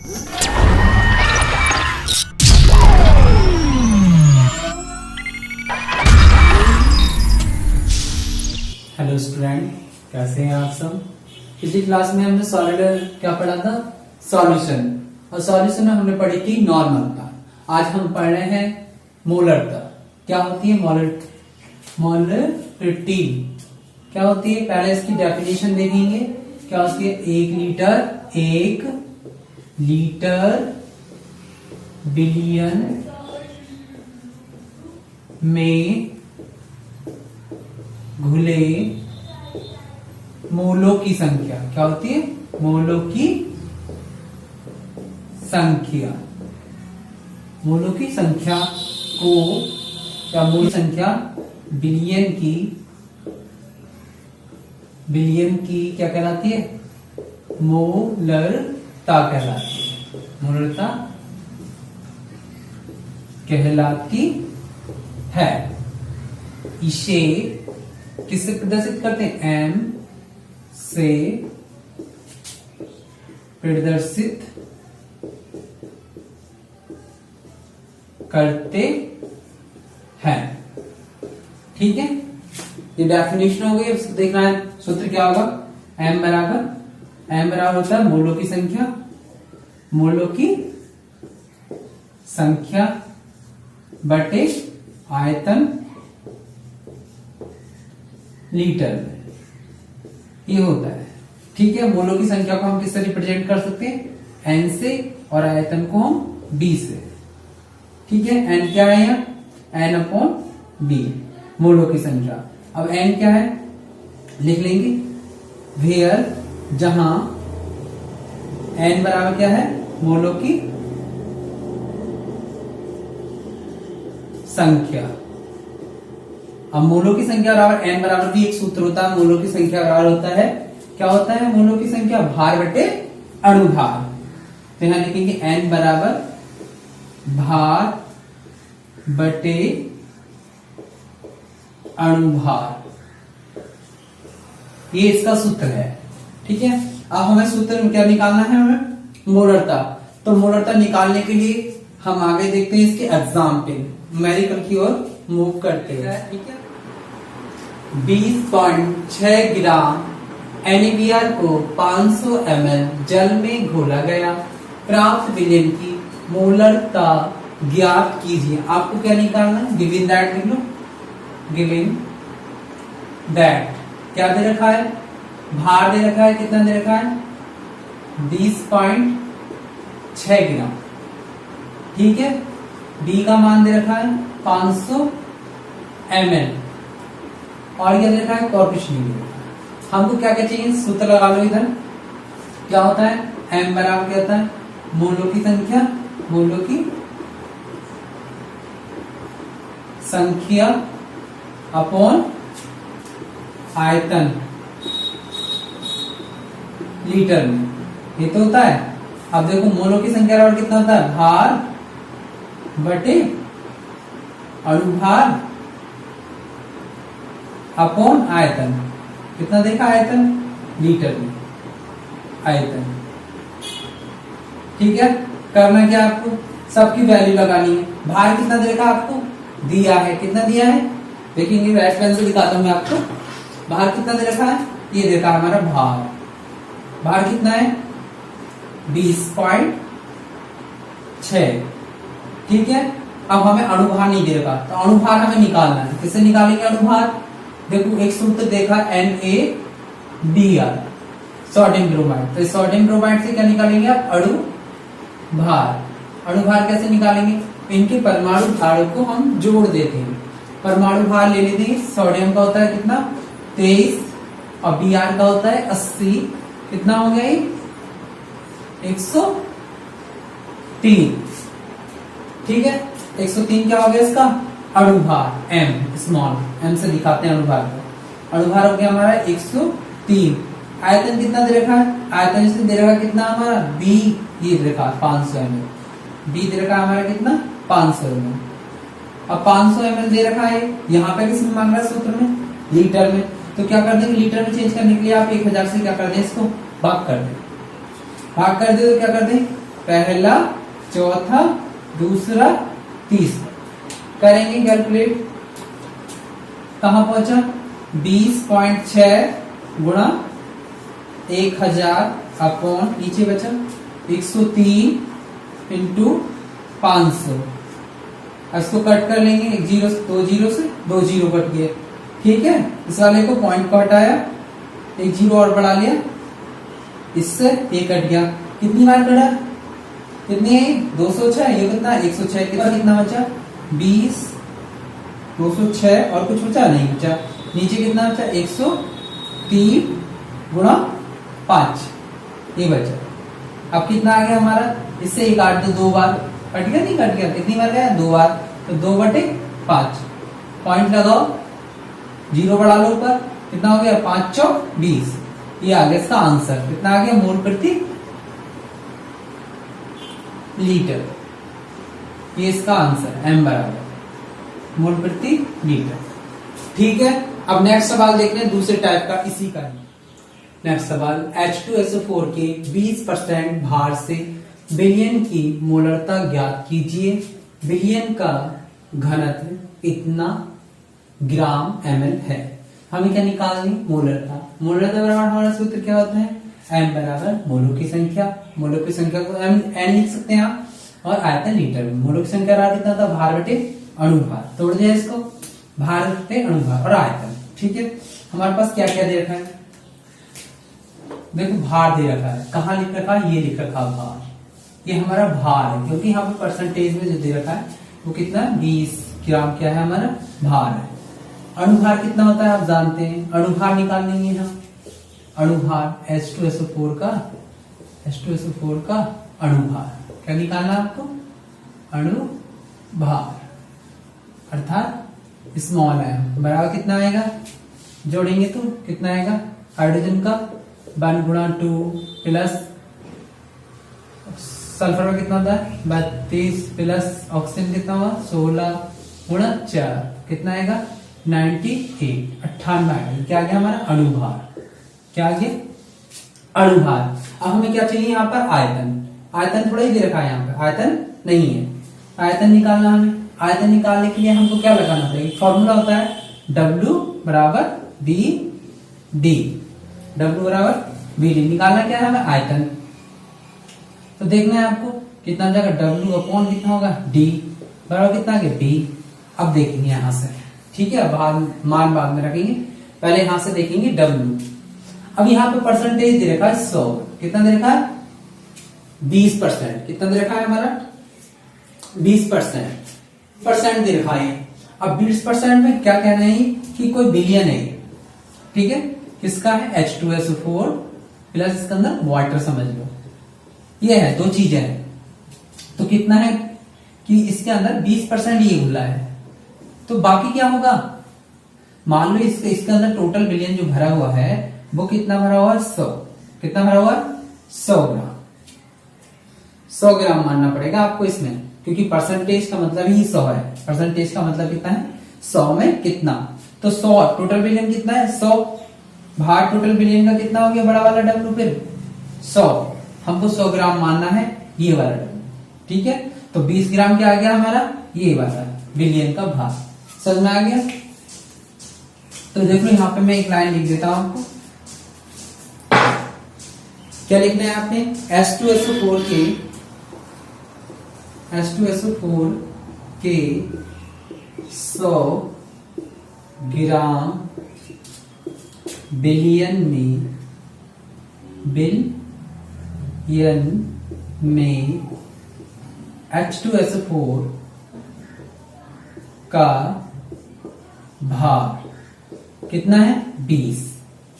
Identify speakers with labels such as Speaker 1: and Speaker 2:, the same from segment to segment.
Speaker 1: Hello student, कैसे हैं आप सब। पिछली क्लास में हमने सॉलिड क्या पढ़ा था, सॉल्यूशन, और सॉल्यूशन में हमने पढ़ी थी नॉर्मलता। आज हम पढ़ रहे हैं मोलरता। क्या होती है मोलरिटी क्या होती है, पहले इसकी डेफिनेशन देखेंगे। क्या होती है, एक लीटर बिलियन में घुले मोलों की संख्या। क्या होती है, मोलों की संख्या। मोलों की संख्या को क्या, मूल संख्या बिलियन की क्या कहलाती है, मोलरता कहलाती है। मोलरता कहलाती है। इसे किससे प्रदर्शित करते हैं, एम से प्रदर्शित करते हैं। ठीक है, ये डेफिनेशन हो गई। अब देखना है सूत्र क्या होगा, एम बराबर होता है मोलों की संख्या बटे आयतन लीटर में, ये होता है। ठीक है, मोलों की संख्या को हम किससे रिप्रेजेंट कर सकते हैं, एन से, और आयतन को हम बी से। ठीक है, एन क्या है यहाँ, एन अपॉन बी, मोलों की संख्या। अब एन क्या है लिख लेंगे, वेयर, जहां एन बराबर क्या है, मोलों की संख्या। अब मोलों की संख्या बराबर एन बराबर भी एक सूत्र होता है। मोलों की संख्या बराबर होता है, क्या होता है, मोलों की संख्या भार बटे अणुभार। तो यहां लिखेंगे एन बराबर भार बटे अणुभार, ये इसका सूत्र है। ठीक है, अब हमें सूत्र में क्या निकालना है, हमें मोलरता। तो मोलरता निकालने के लिए हम आगे देखते हैं इसके एग्जाम्पल, न्यूमेरिकल की ओर मूव करते हैं। ठीक है, 20.6 ग्राम NaBr को 500 ml जल में घोला गया। प्राप्त विलयन की मोलरता ज्ञात कीजिए। आपको क्या निकालना है, गिवन दैट लिख लो। गिवन दैट क्या दे रखा है, भार दे रखा है, कितना दे रखा है, 20.6 ग्राम। ठीक है, बी का मान दे रखा है 500 ml, और ये दे रखा है, और कुछ नहीं दे रखा। हमको क्या क्या चाहिए, सूत्र लगा लो इधर। क्या होता है, एम बराबर क्या होता है, मोलों की संख्या अपॉन आयतन लीटर में, ये तो होता है। अब देखो मोलों की संख्या बराबर कितना होता है, भार बटे अणुभार अपॉन आयतन। कितना देखा, आयतन लीटर में, आयतन। ठीक है, करना क्या आपको, सबकी वैल्यू लगानी है। भार कितना देखा आपको दिया है, कितना दिया है, देखेंगे रेड पेन से दिखाता हूं मैं आपको। भार कितना दे रखा है, ये देखा हमारा भार कितना है, 20.6। ठीक है, अब हमें अणुभार नहीं दे रखा, तो अणुभार हमें निकालना है। किससे निकालेंगे अणुभार, देखो एक सूत्र देखा NaBr, सोडियम ब्रोमाइड। तो सोडियम ब्रोमाइड से क्या निकालेंगे आप, अणुभार। अणुभार कैसे निकालेंगे, इनके परमाणु भारों को हम जोड़ देते हैं। परमाणु भार ले लेते हैं, सोडियम का होता है कितना, 23, और Br का होता है 80। कितना हो गया, 103। ठीक है, 103 क्या हो गया इसका अणुभार, m स्मॉल, m से दिखाते हैं अणुभार को। अणुभार हो गया हमारा 103। आयतन कितना दे रखा है, आयतन इसने दे रखा कितना हमारा, B, ये दे रखा 500 ml। B दे रखा हमारा कितना, 500 ml। अब 500 ml दे रखा है, यहाँ पे किसमें मांग रहा है सूत्र में, लीटर में। तो क्या कर देंगे, लीटर में चेंज करने के लिए आप 1000 से क्या कर दें, इसको भाग कर दे। भाग कर दे तो क्या कर दें, पहला, चौथा, दूसरा, तीसरा। करेंगे कैलकुलेट। कहां पहुंचा? 20.6 गुणा 1000 अपॉन नीचे बचा 103 इंटू 500। इसको कट कर लेंगे, एक जीरो, दो जीरो से दो जीरो कट गए। ठीक है, इस वाले को पॉइंट को हटाया, एक जीरो और बढ़ा लिया, इससे ये कट गया। कितनी बार कटा? कितनी है? 206। ये कितना? 106। कितना बचा? 20, 206 और कुछ बचा? नहीं बचा। नीचे कितना बचा? 103 गुणा 5, ये बचा। अब कितना आ गया हमारा? इससे एक काट दो, दो बार कट गया, नहीं कट गया? कितनी बार गया? दो बार, तो 2/5। पॉइंट लगाओ, जीरो बढ़ा लो ऊपर, कितना हो गया? 5 चौक 20। ये आ गया इसका आंसर। कितना आ गया? मोल प्रति लीटर। ये इसका आंसर m बराबर मोल प्रति लीटर। ठीक है, अब नेक्स्ट सवाल देख रहे हैं दूसरे टाइप का, इसी का ही। नेक्स्ट सवाल, H2SO4 के 20% भार से विलयन की मोलरता ज्ञात कीजिए। विलयन का घनत्व इतना ग्राम ml है। हमें क्या निकालनी? मोलरता। मोलरता बराबर हमारा सूत्र क्या होता है? m बराबर मोलों की संख्या। मोलों की संख्या को n लिख सकते हैं आप, और आयतन लीटर में। मोलों की संख्या रहा कितना था? भार बटे अणुभार। तोड़ दिया इसको, भार बटे अणुभार और आयतन। ठीक है, हमारे पास क्या क्या दे रखा है? देखो, भार दे रखा है। कहाँ लिख रखा है? ये लिख रखा है भार। ये हमारा भार है, क्योंकि यहाँ पे परसेंटेज में जो दे रखा है वो कितना? 20 ग्राम क्या है हमारा? भार है। अणुभार कितना होता है आप जानते हैं, अणुभार निकाल लेंगे हम। अणुभार H2SO4 का अणुभार क्या निकालना है आपको? अणुभार अर्थात स्मॉल m बराबर कितना आएगा? जोड़ेंगे तो कितना आएगा? हाइड्रोजन का 1 गुणा 2 प्लस सल्फर का कितना होता है? 32 प्लस ऑक्सीजन कितना हुआ? 16 गुणा 4 कितना आएगा? 98, 98। क्या आ गया हमारा? अणुभार। क्या आ गया? अणुभार। अब हमें क्या चाहिए यहाँ पर? आयतन। आयतन थोड़ा ही दे रखा है यहाँ पर, आयतन नहीं है। आयतन निकालना हमें। आयतन निकालने के लिए हमको क्या लगाना पड़ेगा? फॉर्मूला होता है W बराबर B D। W बराबर B D। निकालना क्या है हमें? आयतन। तो देखना है आपको कितना हो जाएगा? W अपॉन कितना होगा? D बराबर कितना आ गया? B। अब देखेंगे यहां से, ठीक है, मान बाद में रखेंगे, पहले यहां से देखेंगे W। अब यहाँ पे परसेंटेज दे रखा है 100। कितना दे रखा है? 20%। कितना दे रखा है हमारा? 20% दे रखा है। अब 20% में क्या कहना है कि कोई बिलियन है, ठीक है, किसका है? H2SO4 प्लस इसके अंदर वाटर समझ लो। ये है, दो चीजें हैं। तो कितना है कि इसके अंदर 20% ये घुला है, तो बाकी क्या होगा? मान लो इसके अंदर टोटल बिलियन जो भरा हुआ है वो कितना भरा हुआ है? 100। कितना भरा हुआ है? 100 ग्राम। 100 ग्राम मानना पड़ेगा आपको इसमें, क्योंकि परसेंटेज का मतलब ही 100 है। परसेंटेज का मतलब कितना है? 100 में कितना? तो 100 टोटल बिलियन कितना है? 100 भाग टोटल बिलियन का कितना हो गया? बड़ा वाला डब्ल्यू फिर 100। हमको 100 ग्राम मानना है, ये वाला डब्ल्यू। ठीक है, तो 20 ग्राम क्या आ गया हमारा? ये वाला बिलियन का भाग। समझ में आ गया? तो देखो यहाँ पे मैं एक लाइन लिख देता हूं आपको। क्या लिखना है आपने? H2SO4 के 100 ग्राम बिलियन में H2SO4 का भार कितना है? 20।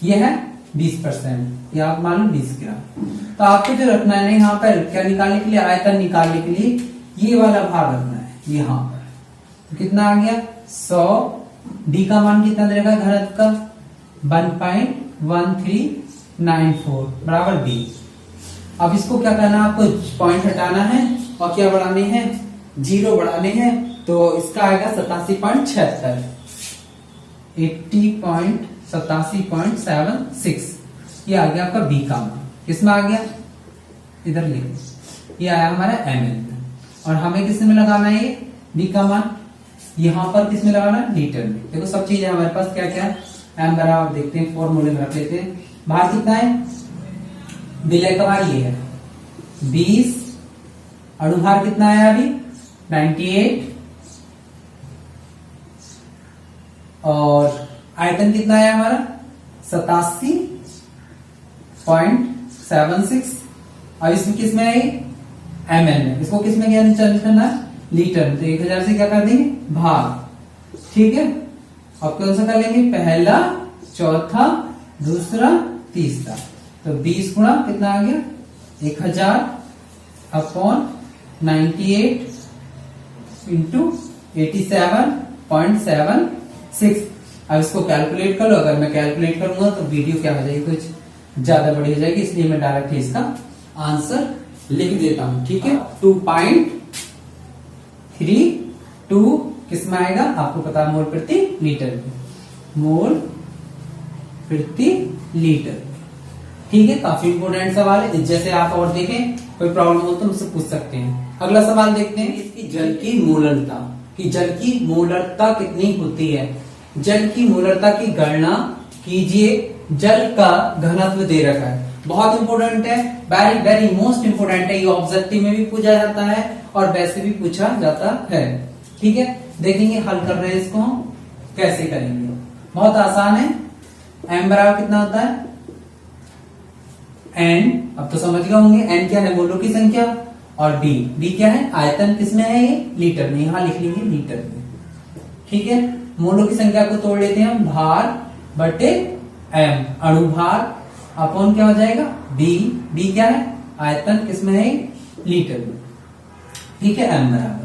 Speaker 1: यह है 20%, या आप मान लो 20 ग्राम। तो आपको जो रखना है ना यहाँ पर क्या निकालने के लिए? आयतन निकालने के लिए ये वाला भार रखना है यहाँ पर। तो कितना आ गया? 100। डी का मान कितना दे रखा? घनत्व का 1.1394 बराबर 20। अब इसको क्या करना है? आपको पॉइंट हटाना है और क्या बढ़ाने हैं? जीरो बढ़ाने हैं। तो इसका आएगा 87.76, 80.87.76। ये आ गया आपका बी का मान। किसमें आ गया? इधर लिखो ये आया हमारा ml में। और हमें किस में लगाना है, ये b का मान यहाँ पर किस में लगाना है, लीटर में। देखो सब चीजें हमारे पास क्या क्या है, m बराबर देखते हैं फॉर्मूले में रख लेते हैं। भार कितना है, विलय का भार ये है 20, अणुभार कितना है अभी 98, और आयतन कितना है हमारा 87.76। अब इसमें किस में है, ml में, इसको किस में चेंज करना है, लीटर में। तो 1000 से क्या कर देंगे भाग, ठीक है। अब कौन सा कर लेंगे, पहला, चौथा, दूसरा, तीसरा। तो 20 गुणा कितना आ गया 1000/98 इंटू 87.76। अब इसको कैलकुलेट कर लो। अगर मैं कैलकुलेट करूंगा तो वीडियो क्या हो जाएगी, कुछ ज्यादा बड़ी हो जाएगी, इसलिए मैं डायरेक्ट इसका आंसर लिख देता हूं, ठीक है। 2.32 किस में आएगा आपको पता है, मोल प्रति लीटर में, मोल प्रति लीटर, ठीक है। काफी इंपोर्टेंट सवाल है। जैसे आप और देखें, कोई प्रॉब्लम हो तो मुझसे पूछ सकते हैं। अगला सवाल देखते हैं, इसकी जल की मोलरता, कि जल की मोलरता कितनी होती है। जल की मोलरता की गणना कीजिए, जल का घनत्व दे रखा है। बहुत इंपोर्टेंट है, वेरी वेरी मोस्ट इंपोर्टेंट है। ये ऑब्जेक्टिव में भी पूछा जाता है और वैसे भी पूछा जाता है, ठीक है। देखेंगे हल कर रहे हैं इसको हम कैसे करेंगे, बहुत आसान है। m बराबर कितना होता है, n, अब तो समझ गए होंगे n क्या है, मोलों की संख्या, और b क्या है, आयतन किसमें है, ये लीटर में, यहां लिख लेंगे लीटर में, ठीक है। मोलों की संख्या को तोड़ लेते हैं हम, भार बटे m, अणुभार अपॉन क्या हो जाएगा b क्या है, आयतन किसमें है, लीटर में, ठीक है, m बराबर।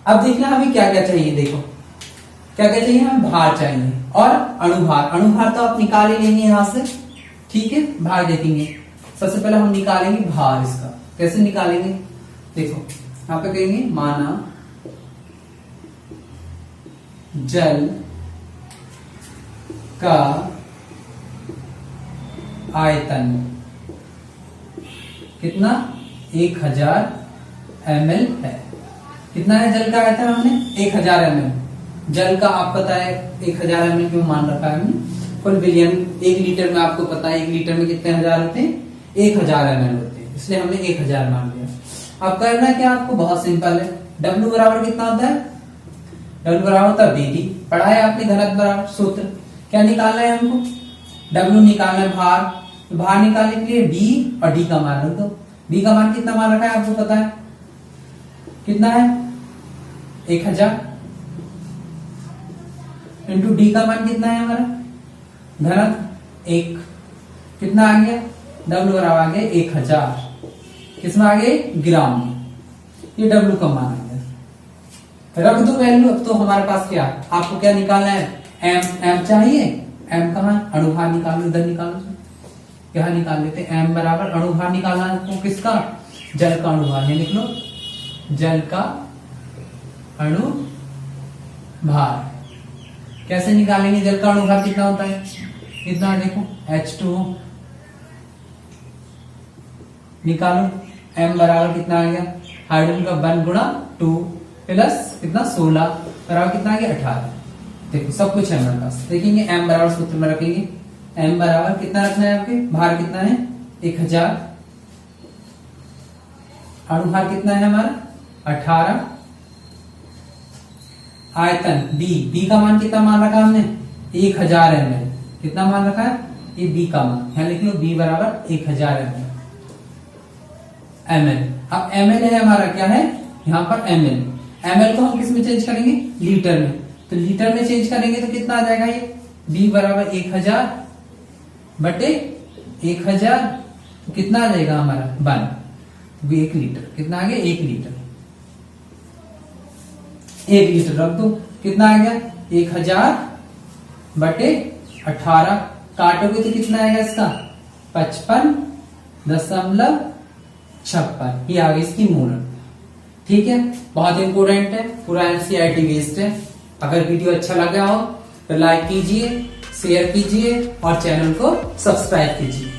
Speaker 1: अब देखना हमें क्या क्या चाहिए, देखो क्या क्या चाहिए, हमें भार चाहिए और अणुभार। अणुभार तो आप निकाल ही लेंगे यहां से, ठीक है। भार देखेंगे, सबसे पहले हम निकालेंगे भार इसका। कैसे निकालेंगे, देखो यहां पे कहेंगे माना जल का आयतन कितना 1000 ml है। कितना है जल का आयतन, हमने 1000 ml। जल का आप पता है 1000 ml क्यों मान रखा है हमने, फुल बिलियन, 1 लीटर में आपको पता है 1 लीटर में कितने हजार होते हैं, 1000 ml होते हैं, इसलिए हमने 1000 मान लिया। अब करना क्या आपको, बहुत सिंपल है। W बराबर कितना होता है, W बराबर होता है BD, पढ़ा है आपने घनत्व बराबर सूत्र। क्या निकालना है हमको, W निकालना है भार। तो भार निकालने के लिए B और D का मान रख दो। B का मान कितना मान रखा है आपको पता है, कितना है 1000, इंटू D का मान कितना है हमारा, घनत्व 1, कितना आ गया, W बराबर आ गया 1000, किसमें आ गए, ग्राम में। ये W का मान आ गया, रख दो वैल्यू। अब तो हमारे पास क्या, आपको क्या निकालना है, m चाहिए, m कहाँ, अणुभार निकालो, इधर निकालो, क्या निकाल लेते हैं, m बराबर अणुभार निकालना है आपको, किसका, जल का अणुभार है, लिख लो जल का अणुभार। कैसे निकालेंगे, जल का अणुभार कितना होता है, कितना, देखो H2O निकालो, m बराबर कितना आ गया, हाइड्रोजन का 1 गुणा 2 प्लस कितना 16 बराबर कितना आ गया 18। देखो सब कुछ है हमारे पास। देखेंगे m बराबर सूत्र में रखेंगे, m बराबर कितना रखना है आपके, भार कितना है 1000, अणुभार कितना है हमारा 18, आयतन b का मान कितना मान रखा हमने 1000 ml, कितना मान रखा है, ये b का मान, यहां लिख लो b बराबर 1000 ml। अब ml है हमारा, क्या है यहाँ पर ml को हम किस में चेंज करेंगे, लीटर में। तो लीटर में चेंज करेंगे तो कितना आ जाएगा, ये b बराबर 1000 बटे 1000, तो कितना आ जाएगा हमारा 1, 1 लीटर, कितना आ गया 1 लीटर, 1 लीटर रख दो, कितना आ गया 1000 बटे 18, काटोगे तो कितना आएगा इसका 55.56, ये आ गई इसकी मोल, ठीक है। बहुत इंपोर्टेंट है, पूरा NCERT बेस्ड है। अगर वीडियो अच्छा लगा हो तो लाइक कीजिए, शेयर कीजिए और चैनल को सब्सक्राइब कीजिए।